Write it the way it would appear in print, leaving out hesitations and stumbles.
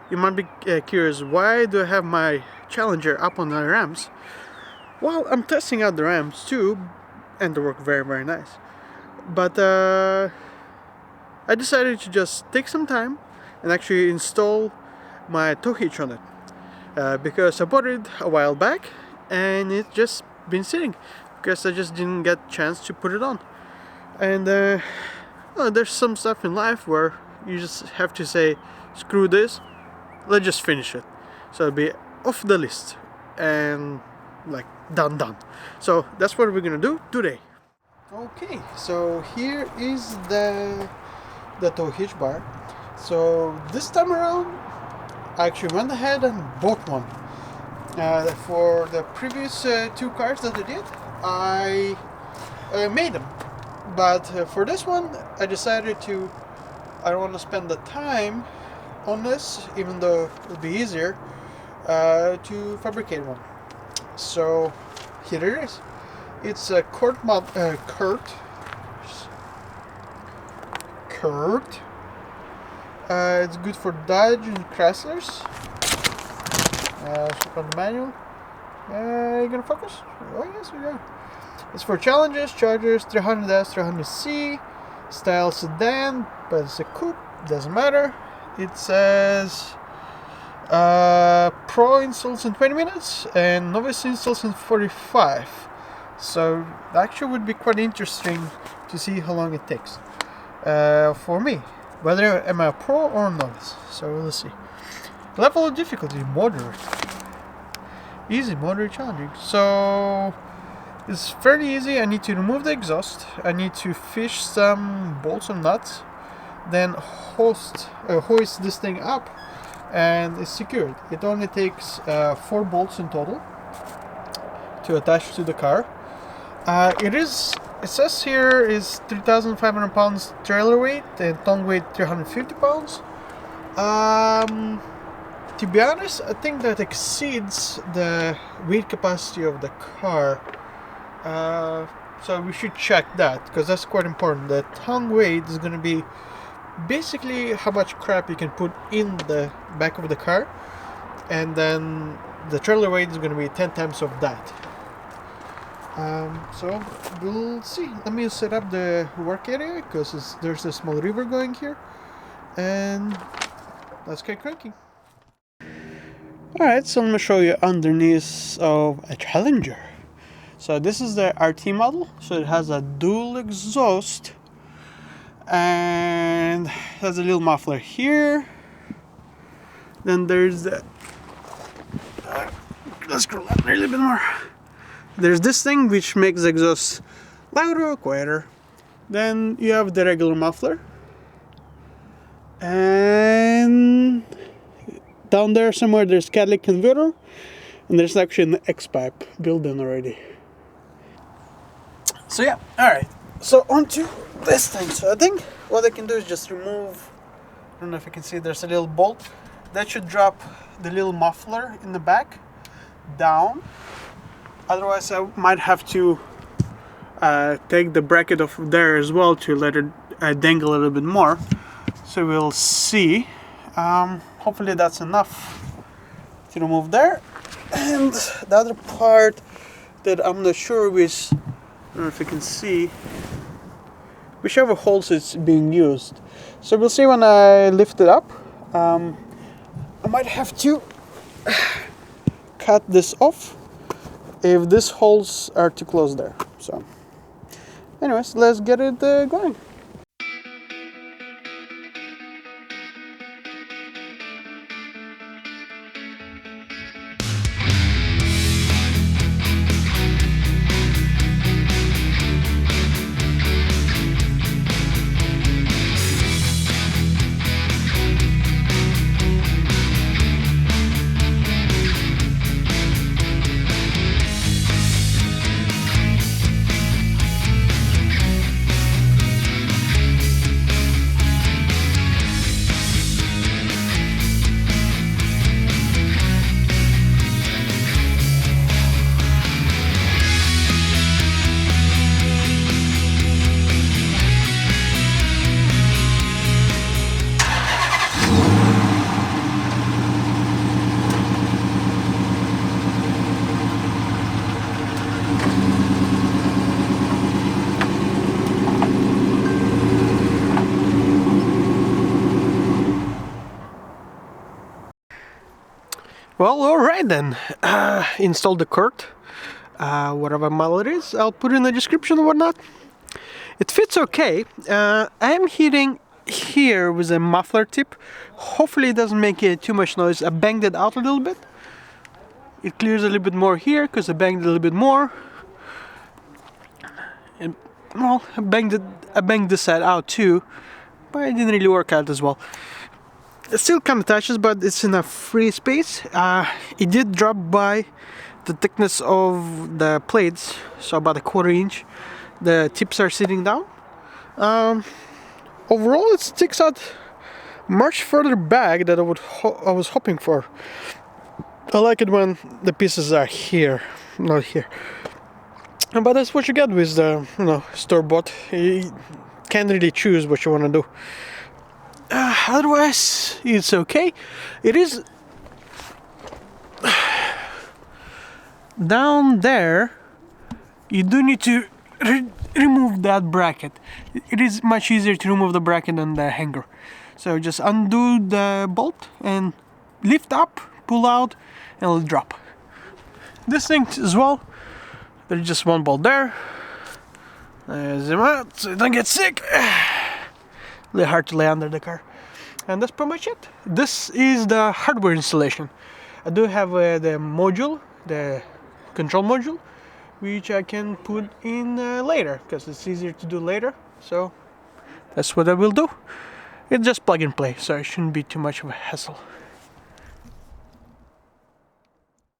You might be curious, why do I have my Challenger up on the ramps? Well, I'm testing out the ramps too, and they work very, very nice. But I decided to just take some time and actually install my tow hitch on it, because I bought it a while back and it's just been sitting because I just didn't get a chance to put it on. And well, there's some stuff in life where you just have to say, screw this, let's just finish it. So it'll be off the list and like done. So that's what we're gonna do today. Okay, so here is the tow hitch bar. So this time around I actually went ahead and bought one. For the previous two cars that I did, I made them, but for this one I decided I don't want to spend the time on this, even though it would be easier to fabricate one. So here it is. It's a Curt. It's good for Dodge and Chryslers. Check on the manual. You gonna focus? Oh yes, we go. It's for Challengers, Chargers, 300S, 300C, style sedan, but it's a coupe. Doesn't matter. It says Pro installs in 20 minutes and Novice installs in 45. So that actually would be quite interesting to see how long it takes for me, whether am I a pro or a novice. So let's see. Level of difficulty, moderate. Easy, moderate, challenging. So it's fairly easy. I need to remove the exhaust. I need to fish some bolts and nuts, then hoist this thing up, and it's secured. It only takes 4 bolts in total to attach to the car. It says here is 3,500 pounds trailer weight and tongue weight 350 pounds. To be honest, I think that exceeds the weight capacity of the car. So we should check that, because that's quite important. The tongue weight is going to be basically how much crap you can put in the back of the car, and then the trailer weight is going to be 10 times of that. So we'll see. Let me set up the work area, because there's a small river going here, and let's get cranking. Alright, so let me show you underneath of a Challenger. So this is the RT model, so it has a dual exhaust and has a little muffler here. Then there's the let's scroll up a little bit more. There's this thing which makes the exhaust louder or quieter. Then you have the regular muffler, and down there somewhere there's catalytic converter, and there's actually an X-pipe built in already. So yeah, alright, so onto this thing. So I think what I can do is just remove, I don't know if you can see, there's a little bolt that should drop the little muffler in the back down. Otherwise I might have to take the bracket off there as well to let it dangle a little bit more. So we'll see. Hopefully that's enough to remove there. And the other part that I'm not sure which, I don't know if you can see, whichever holes it's being used. So we'll see when I lift it up. I might have to cut this off if these holes are too close there. So anyways, let's get it going. Well, alright then. Install the Curt. Whatever model it is, I'll put it in the description and whatnot. It fits okay. I am hitting here with a muffler tip. Hopefully it doesn't make too much noise. I banged it out a little bit. It clears a little bit more here because I banged it a little bit more. And well, I banged this side out too, but it didn't really work out as well. It still kind of touches, but it's in a free space. It did drop by the thickness of the plates, so about a 1/4 inch. The tips are sitting down. Overall, it sticks out much further back than I was hoping for. I like it when the pieces are here, not here. But that's what you get with the store-bought. You can't really choose what you want to do. Otherwise, it's okay. It is down there. You do need to remove that bracket. It is much easier to remove the bracket than the hanger. So just undo the bolt and lift up, pull out, and it'll drop. This thing as well, there's just one bolt there. Zoom out so you don't get sick. A little hard to lay under the car. And that's pretty much it. This is the hardware installation. I do have the module, the control module, which I can put in later because it's easier to do later. So that's what I will do. It's just plug and play, so it shouldn't be too much of a hassle.